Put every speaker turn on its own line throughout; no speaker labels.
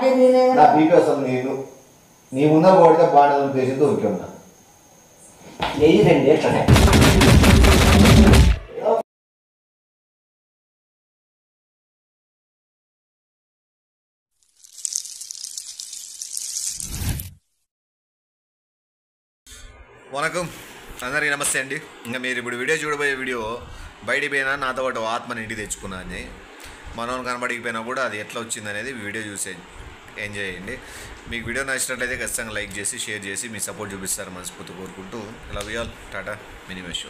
నా బీపీ వస్తుంది. నేను నీ ముందర కొడితే బాగా ఉద్దేశం దొరికి ఉన్నా నెయ్యి 2 ఏళ్ళు. వనకం అందరికీ నమస్తే అండి. ఇంకా మీరు ఇప్పుడు వీడియో చూడబోయే వీడియో బయటికి పోయినా నాతో పాటు ఆత్మని ఇంటికి తెచ్చుకున్నాను. మనోని కనబడిపోయినా కూడా అది ఎట్లా వచ్చింది అనేది వీడియో చూసే ఎంజాయ్ చేయండి. మీకు వీడియో నచ్చినట్లయితే ఖచ్చితంగా లైక్ చేసి షేర్ చేసి మీ సపోర్ట్ చూపిస్తారు మనస్ఫూర్తి కోరుకుంటూ love you all. Tata minimum show.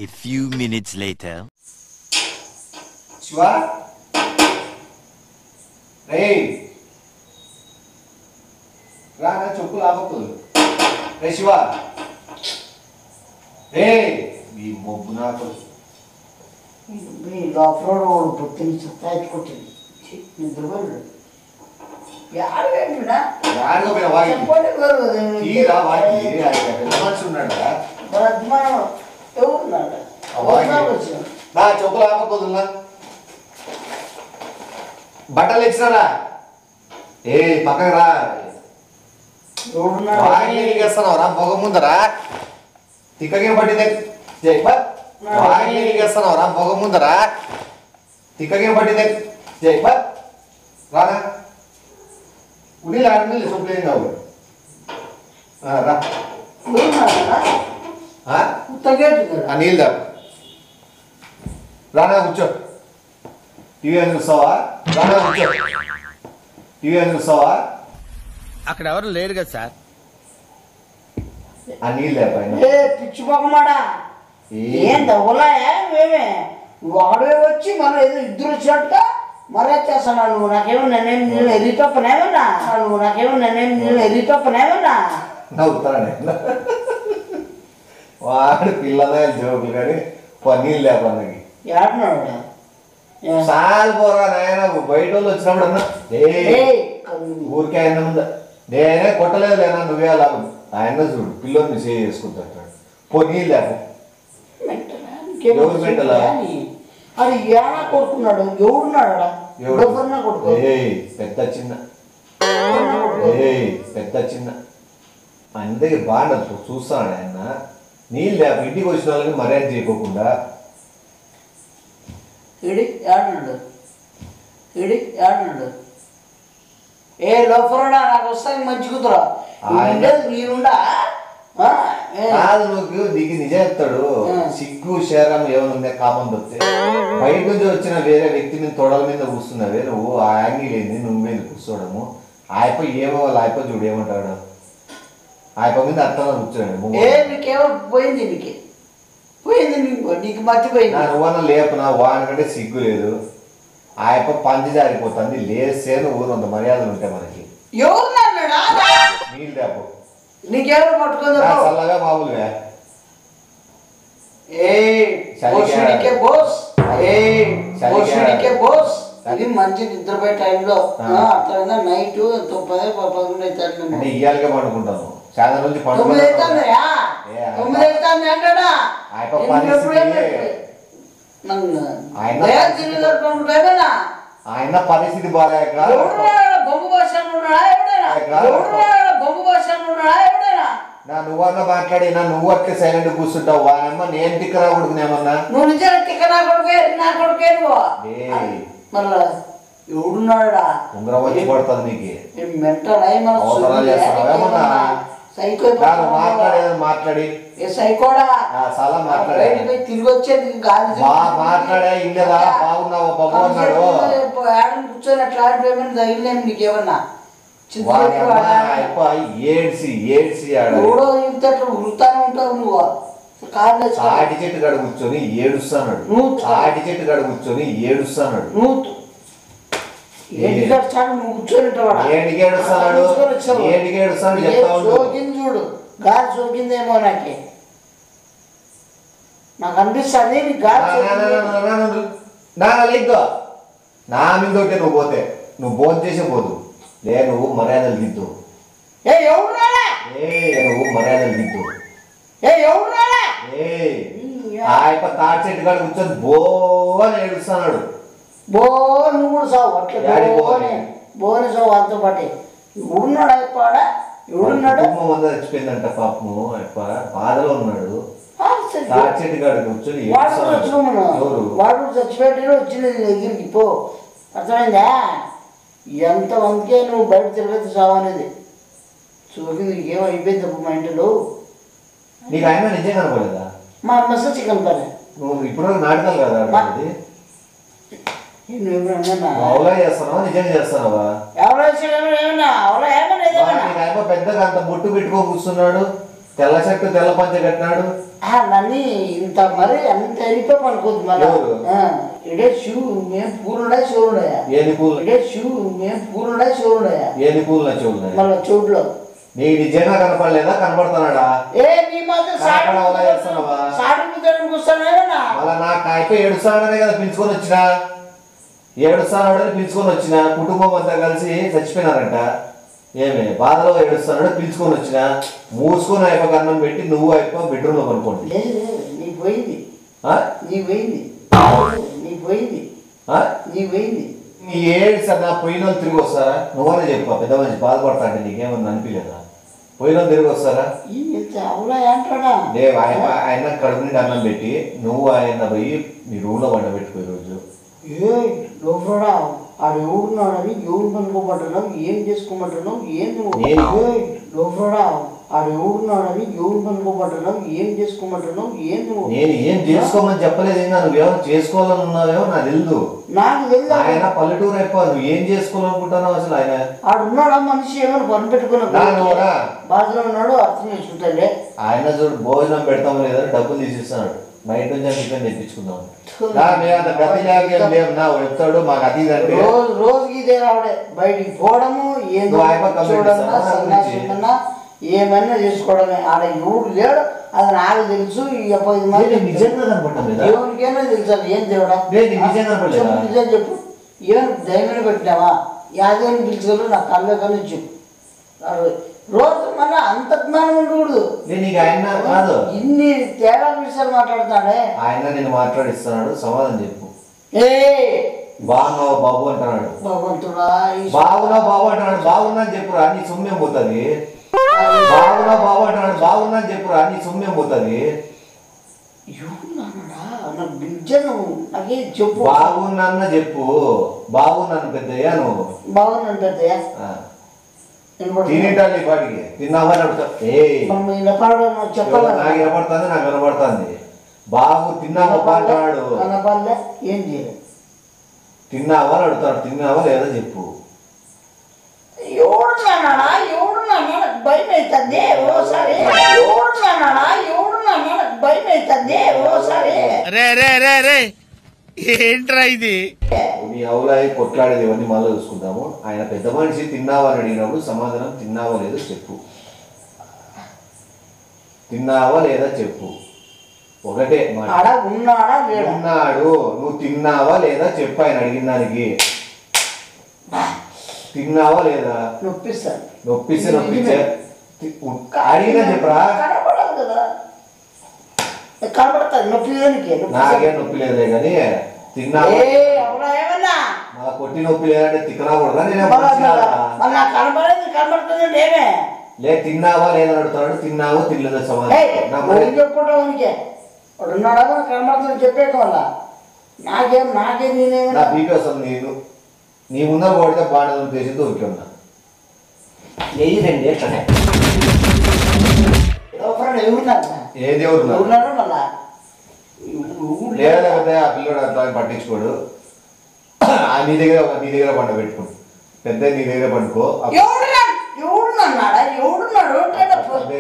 A few minutes later.
Shiva రే రానా చెప్పులు ఆపకూడదు. రే శివ రే ఈ మొబ్బు నాకు
లోపల పొత్తిని సత్తాచుకుంటుంది నిద్రపోయాడు.
చెప్పులు ఆపకూడదున్నా బట్టలు ఇచ్చినారా? ఏ పక్కకు రా. వాగిస్తానవరా పొగ ముందరా తిక్కగా పట్టిందే వాగిస్తానవరా పొగ ముందరా తిక్కగా పట్టిందే జైప రానా ఉడీలు ఆడలేదు సొప్పులేం కావు రా నీళ్ళు దా రానా కూర్చో. టీవీ అని చూస్తావా? రానా కూర్చో. టీవీ అని చూస్తావా?
అక్కడ ఎవరు లేరు కదా సార్.
ఆ నీళ్ళు పైన
పిచ్చి పొగమాడా ఏం తగులాయా మేమే వాడే వచ్చి మనం ఏదో ఇద్దరు వచ్చినట్టుగా మరే చేస్తాను. నువ్వు నాకేమో నన్నేం నీళ్ళు ఎదిగిపోనేమన్నా
నవ్వుతానే వాడు పిల్లలే జోకులు కానీ పన్నీళ్ళు లేపన్నకి
ఏడున్నాడు
సాల్ పోరా నాయన. బయట వాళ్ళు వచ్చినప్పుడు అన్నా ఊరికే ఆయన ఉందా నేనే కొట్టలేదు లేనా నువ్వే అలా ఆయన చూడు పిల్లల్ని సేవ్ చేసుకుంటాడు. నీళ్ళు లేక ఎవరు పెట్టాలా?
అది ఏడా కొడుకున్నాడు ఎవడున్నాడా?
పెద్ద చిన్న అందరికి బాగా చూస్తాడు ఆయన. నీళ్ళు లేక ఇంటికి వచ్చిన వాళ్ళని మర్యాద చేయకోకుండా
ఏ లోపలడా నాకు వస్తాను మంచి కుదరా నీరుండా
కాదు. నువ్వు నీకు నిజం చెప్తాడు. సిగ్గు శరం ఏమనుందే కాపం తప్పితే బయట నుంచి వచ్చిన వేరే వ్యక్తి మీద తొడల మీద కూర్చున్నావే నువ్వు. ఆ యాంగిల్ ఏంది నువ్వు మీద కూర్చోవడము? ఆయప ఏమో ఆయప చూడు ఏమంటాడు. ఆయప మీద అర్థంగా కూర్చోండి.
నీకేమో పోయింది నీకు మర్చిపోయింది.
నువ్వన్నా లేపనా వానికంటే సిగ్గు లేదు. ఆయప పంచి జారిపోతుంది లేస్తే నువ్వు అంత మర్యాదలు ఉంటాయి మనకి. నీళ్ళు లేపు
నీకెవరు పట్టుకుందా
చల్లగా మామూలుగా
అది మంచి నిద్రపోయే టైంలో అట్లా నైట్ 9-11 అవుతాడు.
ఇయ్యాలిగా పడుకుంటాను చాలా నుంచి ఆయన పరిస్థితి బాగాలేక నువ్వన్నా మాట్లాడినా నువ్వు అట్లా సైలెంట్ కూర్చుంటావు. వానమ్మ నేను టిక్కరా కొడుకునేమన్నా
నువ్వు నిజంగా టిక్కరా కొడుకే నా కొడుకే మళ్ళా ఎవడున్నాడా
ఉంగరం వచ్చి పడుతుంది నీకు. మాట్లాడి
సైకోడా
చాలా మాట్లాడే
తిరిగి వచ్చేది
మాట్లాడా ఇల్లేదా బాగున్నావు బాబు అన్నాడు.
కూర్చొని అట్లా తగిలేము నీకేమన్నా
ఏడ్చి
వృత్తానే ఉంటావు నువ్వు.
తాటి చెట్టు కాడ కూర్చొని ఏడుస్తాడు. తాటి చెట్టు కాడ కూర్చొని ఏడుస్తాడు.
చూడు గాలి సోకిందేమో నాకు అనిపిస్తుంది.
నా మీద నువ్వు పోతే నువ్వు భోజనం చేసే పోదు లే. నువ్వు మర్యాదలు దిద్దు. నువ్వు మర్యాదలు దిద్దు. ఆయప్ప తాటి చెట్టు కాడ కూర్చొని బో అని ఏడుస్తున్నాడు.
నువ్వు కూడా సావు అట్లా బోని సావు అంత పాటే ఎవడున్నాడు అయిపోడ ఎవడున్నాడు
చచ్చిపోయిందంట పాపము అయిపో బాధలో ఉన్నాడు చెట్టు కాడ కూర్చొని
వాడు చచ్చిపెట్టిన వచ్చింది దగ్గరికి పో అర్థమైందా ఎంతమందికే నువ్వు బయట తిరగతి సావు అనేది చూసి నీకేమో అయిపోయింది తప్పు మా ఇంటిలో
నీకు ఆయన నిజం కనపడలేదా
మా మెసేజ్ చికెన్ పని
నువ్వు ఇప్పుడు నాటకాలు కదా
ఎవరో
చేస్తున్నావా నిజం చేస్తున్నావా
ఏమన్నా
పెద్దగా అంత బొట్టు పెట్టుకో కూర్చున్నాడు తెల్ల చెట్టు తెల్ల పంచ కట్టినాడు
నన్ను ఇంత మరి అంత వెళ్ళిపోయి పనుకోద్దు మళ్ళీ ఇడే షూ మేము పూలున్నాయి చెవులున్నాయా
ఏది పూలు
ఇడే షూ మేము పూలున్నాయి చెవులున్నాయా
ఏది పూలు నా చెవులు
మళ్ళీ చోట్లో
నీకు నిజంగా కనపడలేదా కనపడుతున్నాడా
నీ మధ్య
చేస్తున్నావా
కూర్చోనేనా
మళ్ళా నాకు అయిపోయి ఏడుస్తాడనే కదా పిలుచుకొని వచ్చినా ఏడుస్తాడని పిలుచుకొని వచ్చిన కుటుంబం అంతా కలిసి చచ్చిపోయినారంట ఏమే బాధలో ఏడుస్తాడో పిలుచుకొని వచ్చిన మూసుకొని అయిపోయి అన్నం పెట్టి నువ్వు అయిపో బెడ్రూమ్ లో పనుకోండి
నీకు పోయింది నీకు పోయింది నీకు పోయింది నీకు పోయింది
నీ ఏడు సార్ నా పోయిన వాళ్ళు తిరిగి వస్తారా నువ్వనే చెప్పా పెద్ద మంచి బాధపడతాంటే నీకేమన్నా అనిపించలేదా పోయిన వాళ్ళు తిరిగి వస్తారా లేవు ఆయన కడుపు నుండి అన్నం పెట్టి నువ్వు ఆయన పోయి నీ రూమ్ లో వండబెట్టుకో రోజు
లోపడా ఆడు ఎవడున్నాడని ఎవరు పనుకోమంటున్నావు ఏం చేసుకోమంటున్నావు ఏం లోపడా ఆడు ఎవడున్నాడని ఎవరు పనుకోమంటున్నావు ఏం చేసుకోమంటున్నావు ఏం
నేను ఏం చేసుకోమని చెప్పలేదు ఇంకా నువ్వేమో చేసుకోవాలని ఉన్నావేమో నాకు తెలుదు
నాకు తెలుసు
ఆయన పల్లెటూరు అయిపో నువ్వు ఏం చేసుకోవాలనుకుంటున్నావు అసలు ఆయన
ఆడున్నాడా మనిషి ఏమైనా పని పెట్టుకున్నాడు బాధలో ఉన్నాడు అర్థం చేసుకుంటాడే
ఆయన చూడు భోజనం పెడతాము లేదని డబ్బులు తీసిస్తున్నాడు బయట నుంచి టిఫిన్ తెప్పించుకుందాం చెప్తాడు మాకు అది
రోజుకి ఇదే రావడే బయటికి పోవడము ఏదో చూడన్నా ఏమైనా చేసుకోవడమే ఆడ ఎవడు లేడు అది నాకు తెలుసు
నిజంగా కనపడటం
దేవునికైనా తెలుసు అది ఏం దేవుడా నిజం చెప్పు ఏమైనా దైవని పెట్టినావా యాదేని పిలుచుకోరు నా కళ్ళ కానీ చెప్పు రోజు మళ్ళీ అంత జ్ఞానం ఉండకూడదు
ఆయన కాదు
ఇన్ని తేడా విషయాలు మాట్లాడుతాడే
ఆయన నేను మాట్లాడిస్తున్నాడు సమాధానం చెప్పు బాగున్నావు బాబు అంటున్నాడు
భగవంతుడా
బాగున్నావు బాబు అంటున్నాడు బాగున్నా చెప్పురా నీ సొమ్మేం పోతుంది బాగున్నావు బాబు అంటున్నాడు బాగున్నా చెప్పురా నీ సొమ్మేం పోతుంది
చెప్పు
బాగున్నా చెప్పు బాగున్నాను పెద్దయ్యా నువ్వు
బాగున్నాను పెద్దయ్యా
తినేటాలి పాటికి తిన్నావని
చెప్పాలి
నాకు వినపడుతుంది నాకు వినపడుతుంది బాబు తిన్నావా పాటాడు
ఏం చేయలేదు
తిన్నావా అని అడుగుతాడు తిన్నావా లేదా చెప్పు
ఎవడున్నానా నాకు భయం అవుతుంది ఓసారి ఎవడున్నానా నాకు భయం అవుతుంది ఓసారి
ఏంట్రా ఇది
నీ అవులాయి కొట్లాడేది ఇవన్నీ మళ్ళీ చూసుకుందాము ఆయన పెద్ద మనిషి తిన్నావా అని అడిగినప్పుడు సమాధానం తిన్నావా లేదో చెప్పు తిన్నావా లేదా చెప్పు ఒకటే ఉన్నాడు నువ్వు తిన్నావా లేదా చెప్పు ఆయన అడిగిన దానికి తిన్నావా లేదా నొప్పిస్తే అడిగినా చెప్పరా నాకేం నొప్పి లేదే కానీ తిన్నావా కొట్టి నొప్పి లేదంటే తిక్కరాకూడదా లే తిన్నావా లేదని అడుగుతాడు తిన్నావో తినలేదా సమాధానం
చెప్పేట వల్ల నాకేం
నా బీపీ వస్తుంది నేను నీ ముందర కొడితే బాగా ఉద్దేశం దొరికి ఉన్నా ఏది లేకపోతే ఆ పిల్లడు అట్లా పట్టించుకోడు నీ దగ్గర పండ పెట్టుకోడు పెద్ద నీ దగ్గర పండుకో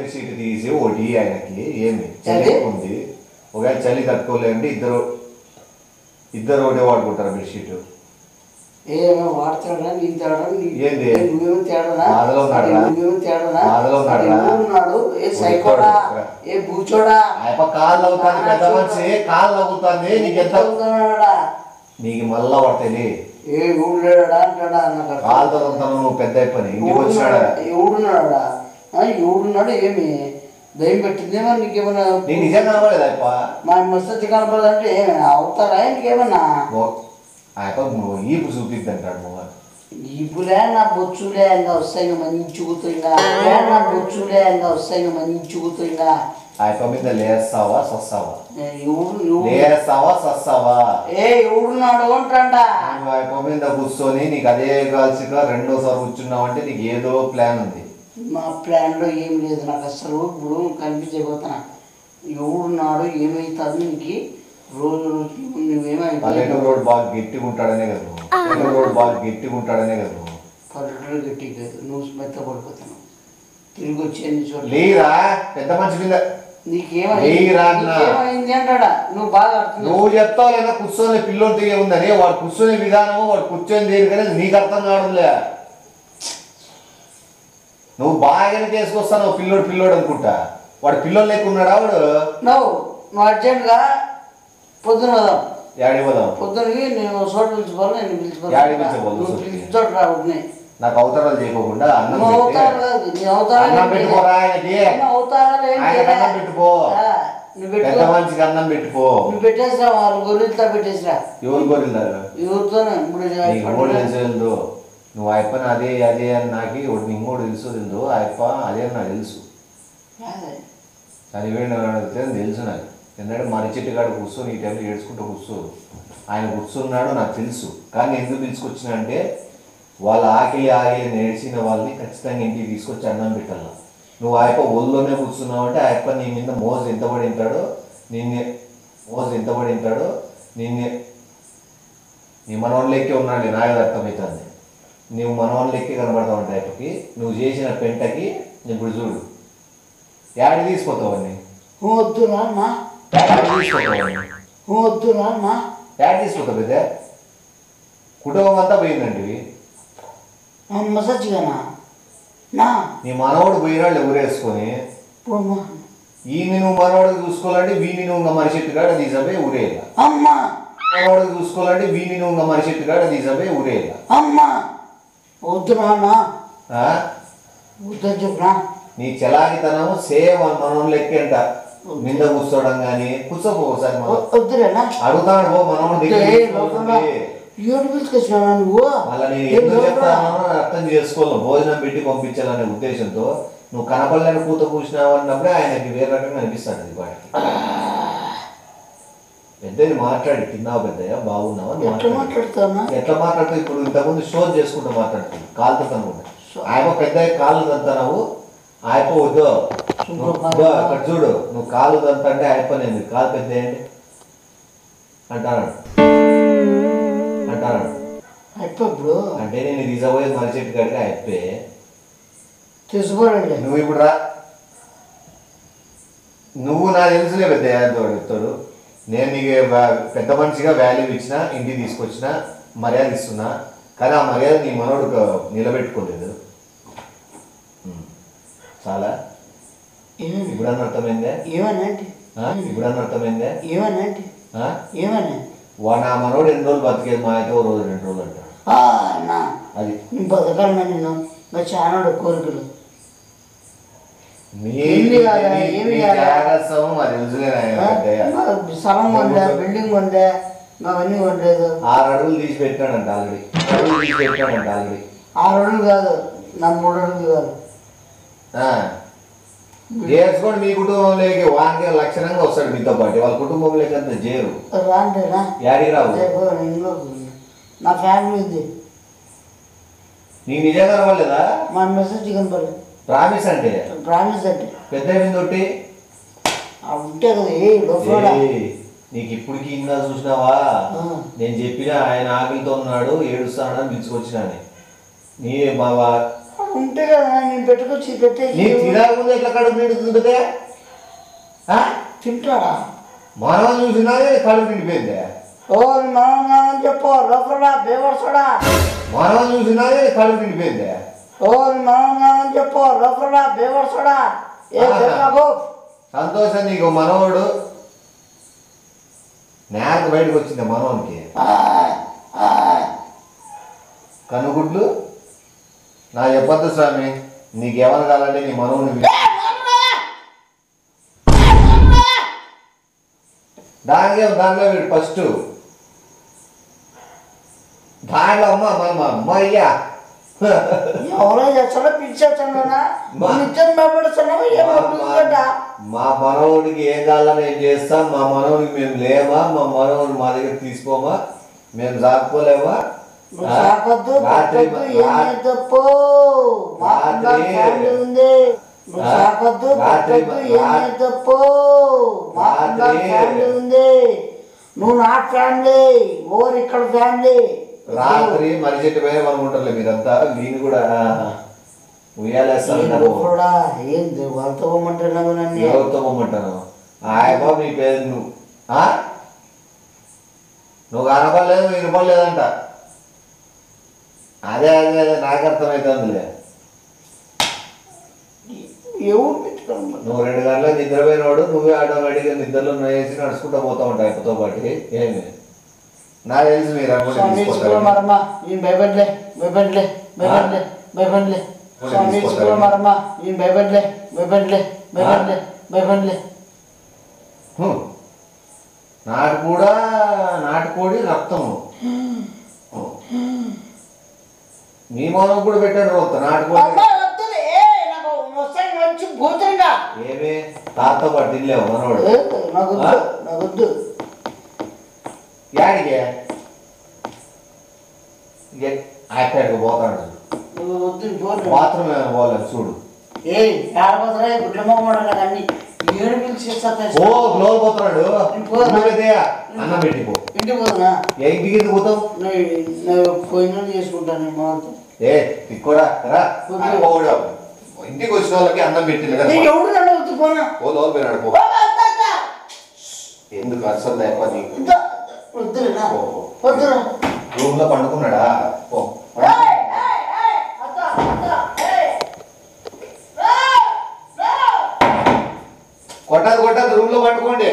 సీటు తీసి ఒకటి ఆయనకి ఏమి చలి ఉంది ఒకవేళ చలి తట్టుకోలేదంటే ఇద్దరు ఒకటే వాడుకుంటారు బెడ్షీట్ కాళ్ళు అవుతాను పెద్ద మనిషి కాళ్ళు అవుతుంది నీకు మళ్ళా పడతాయి కాళ్ళతో నువ్వు పెద్ద అయిపోయి ఇంటికి వచ్చినాడా
ఎవడున్నాడు ఏమి దయ్యం పెట్టిందేమో నీకేమన్నా
నిజంగా కనపడలేదు
మా మస్తు కనపడదంటే ఏమైనా అవుతారా నీకేమన్నా
ఆయప్ప ఈపు చూపిద్దంటాడు మొగ.
ఇప్పుడే నా బొచ్చులే ఇంకా వస్తాయి మంచి కూతురుగా నా బొచ్చులే ఇంకా వస్తాయి మంచి కూతురుగా
ఆయప్ప మీద లేస్తావా సస్తావా?
ఎవడు
లేస్తావా సస్తావా?
ఎవడున్నాడు అంటాడా
నువ్వు ఆయప్ప మీద కూర్చొని నీకు అదే కాల్సిగా రెండోసారి కూర్చున్నావు అంటే నీకు ఏదో ప్లాన్ ఉంది.
మా ప్లాన్లో ఏం లేదు నాకు అసలు ఇప్పుడు కనిపించబోతున్నా. ఎవడున్నాడు ఏమవుతుంది నీకు రోజు రోజుకి నువ్వేమైతే
పల్లెటూరు రోడ్ బాగా గట్టిగా ఉంటాడనే కదా నువ్వు. పల్లెటూరు రోడ్ బాగా గట్టిగా ఉంటాడనే కదా నువ్వు.
పల్లెటూరు గట్టి కాదు నువ్వు మెత్త పడిపోతున్నావు. తిరిగి వచ్చేది చోట
లేరా పెద్ద మనిషి మీద
నీకేమైంది అంటాడా నువ్వు బాగా అర్థం
నువ్వు చెప్తావు లేదా కూర్చొని పిల్లోని దిగే ఉందని. వాడు కూర్చొనే విధానము వాడు కూర్చొని దేనికనే నీకు అర్థం కావడంలే. నువ్వు బాగానే చేసుకొస్తావు పిల్లోడు అనుకుంటా. వాడు పిల్లోడు లెక్క ఉన్నాడా వాడు?
నువ్వు అర్జెంట్గా పొద్దున వదాం.
యాడి పోదాం?
పొద్దునకి నేను చోట పిలిచిపోవాలి. నేను
యాడి పిలిచిపోవాలి?
పిలిచిచోట రావుతున్నాయి.
నాకు అవతారాలు చేయకుండా అన్నం
నువ్వు అవుతారు కాదు నీ అవతారాలు
అన్నం పెట్టుకోరా ఆయనకి.
అవతారాలు ఏం
ఆయనకి అన్నం పెట్టుకో.
నువ్వు
పెద్ద
పెట్టుకో.
మనిషికి అన్నం పెట్టుకో.
నువ్వు పెట్టేసిరా వాళ్ళు గొర్రెలతో పెట్టేసిరా.
ఎవరు కోరిల్లారు?
ఎవరితోనే
నీకు మూడు తెలుసు. నువ్వు ఆయప్పని అదే అదే అని నాకు నీకు మూడు తెలుసు ఆయప్ప అదే అని నాకు తెలుసు. చనిపోయిన అడిగితే తెలుసు నాకు. ఎందుకంటే మర్రి చెట్టు కాడ కూర్చొని ఈ టైంలో ఏడ్చుకుంటూ కూర్చోరు. ఆయన కూర్చున్నాడు నాకు తెలుసు. కానీ ఎందుకు పిలుచుకొచ్చినా అంటే వాళ్ళ ఆకిలి నేర్చిన వాళ్ళని ఖచ్చితంగా ఇంటికి తీసుకొచ్చి అన్నం పెట్టాల. నువ్వు ఆయప్ప ఒళ్ళోనే కూర్చున్నావు అంటే ఆయప్ప నీ మీద మోజు ఎంత పడి ఉంటాడో నిన్నే నీ మనవాళ్ళ లెక్కే ఉన్నాడు. నాకు అర్థమవుతుంది. నువ్వు మనవాళ్ళ లెక్కే కనబడతావు అంటే ఆయప్పకి. నువ్వు చేసిన పెంటకి ఇప్పుడు చూడు యాడి తీసుకుపోతావని.
వద్దురా అన్నా వద్దురా అన్నా
యాడ్ తీసుకుంటావు పెద్ద కుటుంబం అంతా పోయిందండి.
మసచ్చిగానా నా
నీ మనవాడు పోయినాళ్ళు ఊరేసుకొని ఈయన నువ్వు మనవాడికి చూసుకోవాలంటే వీని నువ్వు మనిషి ఎట్టుగాడ తీసపోయి ఊరేయాల.
అమ్మా
మనవాడికి చూసుకోవాలంటే వీని నువ్వు మనిషి ఎట్టుగాడ తీసపోయి ఊరేయాల.
అమ్మా వద్దురా అన్నా
ఆ?
వద్దని చెప్పురా.
నీ చలాకితనము సేమ్ మనోళ్ళు లెక్కేంట. నింద కూర్చోవడం కానీ కూర్చోపో ఒకసారి
వద్దురేనా
అడుగుతాడు పో మనోడు
ఏడు పిలుచుకొచ్చినా నువ్వు
మళ్ళీ నేను ఎందుకు చెప్తానో అర్థం చేసుకోవాలి. భోజనం పెట్టి పంపించాలనే ఉద్దేశంతో నువ్వు కనపడలేని పూత పూసినావు అన్నప్పుడే ఆయనకి వేరే రకంగా అనిపిస్తాడు. అది వాడికి పెద్దది మాట్లాడి తిన్నావు పెద్దయ్య బాగున్నావా ఎట్లా మాట్లాడుతావు? ఇప్పుడు ఇంతకుముందు షో చేసుకుంటూ మాట్లాడుతుంది కాలుతో అనుకుంటా. ఆయన పెద్దయ్య కాళ్ళు తంతావు ఆయప్ప వద్దు అక్కడ చూడు నువ్వు కాలు తంత అంటే ఆయప్ప నేను కాలు పెద్ద అంటాడు అంటే నేను తీసపోయేది మరి చెట్టు కాడికి అయిపోయి
తీసుకోండి.
నువ్వు ఇప్పుడు రా. నువ్వు నా తెలుసులే పెద్ద చెప్తాడు. నేను నీకు పెద్ద మనిషిగా వాల్యూ ఇచ్చిన ఇంటికి తీసుకొచ్చిన మర్యాద ఇస్తున్నా. కానీ ఆ మర్యాద నీ మనోడు నిలబెట్టుకోలేదు. చాలా ఇప్పుడన్నా అర్థమైందే? ఇప్పుడన్నా అర్థమైందే? వాడు నా మనోడు 2 రోజులు బతికేది మా అయితే 1 రోజు 2 రోజులు అంటాడు. అది
బతకాలన్నా నేను చాలా కోరికలు స్థలం ఉండే బిల్డింగ్ ఉండే అవన్నీ ఉండలేదు.
6 అడుగులు తీసి పెట్టాడంట ఆల్రెడీ.
6 అడుగులు కాదు నా 3 అడుగులు కాదు.
చేసుకోండి మీ కుటుంబంలోకి వానికి లక్షణంగా వస్తాడు మీతో పాటు. వాళ్ళ కుటుంబంలోకి అంత చేరు
రాంటేనా
యాడికి రావు.
నా ఫ్యామిలీ ఉంది.
నీకు నిజంగా రావాలేదా?
మా మెసేజ్ కనపడలేదు.
ప్రామిస్ అంటే పెద్ద తోటి
ఉంటే కదా
నీకు ఇప్పటికి ఇంకా చూసినావా? నేను చెప్పిన ఆయన ఆకలితో ఉన్నాడు ఏడుస్తానని పిలుచుకొచ్చినా నీ బావా
ఉంటే కదా నేను పెట్టుకొచ్చి
నీ తినకముందు ఎట్లా కడుపు నిండుతుంటే
తింటాడా?
మనం చూసినా కడుపు నిండిపోయిందే.
మనం చెప్పు లోపల బేవర్సడా.
మనం చూసినా కడుపు నిండిపోయిందే.
మనం చెప్పు లోపల బేవర్సడా.
సంతోషం నీకు మనోడు నేత బయటకు వచ్చింది మనోనికి. కనుగుడ్లు నా చెప్పద్దు స్వామి. నీకేమని కావాలంటే నీ మనోని దాంట్లో వీడు ఫస్ట్ దాంట్లో అమ్మ మా అమ్మయ్యా
ఎవరో చేస్తాడో పిలిచేస్తాడా నిత్యం భయపడుతున్నావు ఏమవుతుందట
మా మనవుడికి ఏం కావాలని ఏం చేస్తాం మా మనవుడికి మేము లేమా మా మనవుడిని మా దగ్గర తీసుకోమా మేము సాకపోలేమా
నువ్వు సాకొద్దు పట్టొద్దు ఏం తప్పు ఫ్యామిలీ ఉంది నువ్వు సాకొద్దు పట్టొద్దు ఏం తప్పు ఫ్యామిలీ ఉంది నువ్వు నా ఫ్యామిలీ ఓర్ ఇక్కడ ఫ్యామిలీ
రాత్రి మరి చెట్టు పైన మనం ఉంటారులే మీరంతా నేను కూడా ఉయ్యాలేస్తాను
కూడా ఏంది వాళ్ళతో పోమంటున్నావు నన్ను
ఎవరితో పోమంటాను ఆయబా మీ పేరు నువ్వు కనపడలేదు వినపడలేదంట అదే అదే అదే నాకు అర్థమవుతుందిలే
ఎవరు పెట్టుకోండి
నువ్వు 2 గంటలకు నిద్రపోయినవాడు నువ్వే ఆటోమేటిక్గా నిద్రలో వేసి నడుచుకుంటూ పోతా ఉంటావు ఆయనతో పాటు ఏమి నాకు తెలుసు మీరు
మరమ్మా నేను భయపడలే భయపడలే భయపడలే భయపడలే మరమ్మా నేను భయపడలే భయపడలే భయపడలే భయపడలే
నాటుకోడి రక్తము మీ మనం కూడా పెట్టాడు రోత నాటుకోడి ఏమి తాత పాటు తినలేవు మనవాడు
నాకొద్దు
యాడికే అక్కడికి పోతాడు బాత్రూమ్ ఏమైనా పోలేదు చూడు
ఏడపోతారా గుడ్లమ్మ అన్ని ఏడు పిలిచేస్తా
ఓ గ్లోల్ పోతున్నాడు అన్నం పెట్టిపో
ఇంటికి పోతున్నా
ఇంటికి ఎందుకు పోతావు
పోయిన చేసుకుంటాను మాతో
కూడా ఇంటికి వచ్చిన వాళ్ళకి అన్నం పెట్టింది కదా
ఎవడు నన్ను పోనా
పోయినాడు పో ఎందుకు అసలు
వద్దులేనా వద్దు
రూమ్ లో పండుకున్నాడా పో కొట్టదు రూమ్ లో పండుకోండి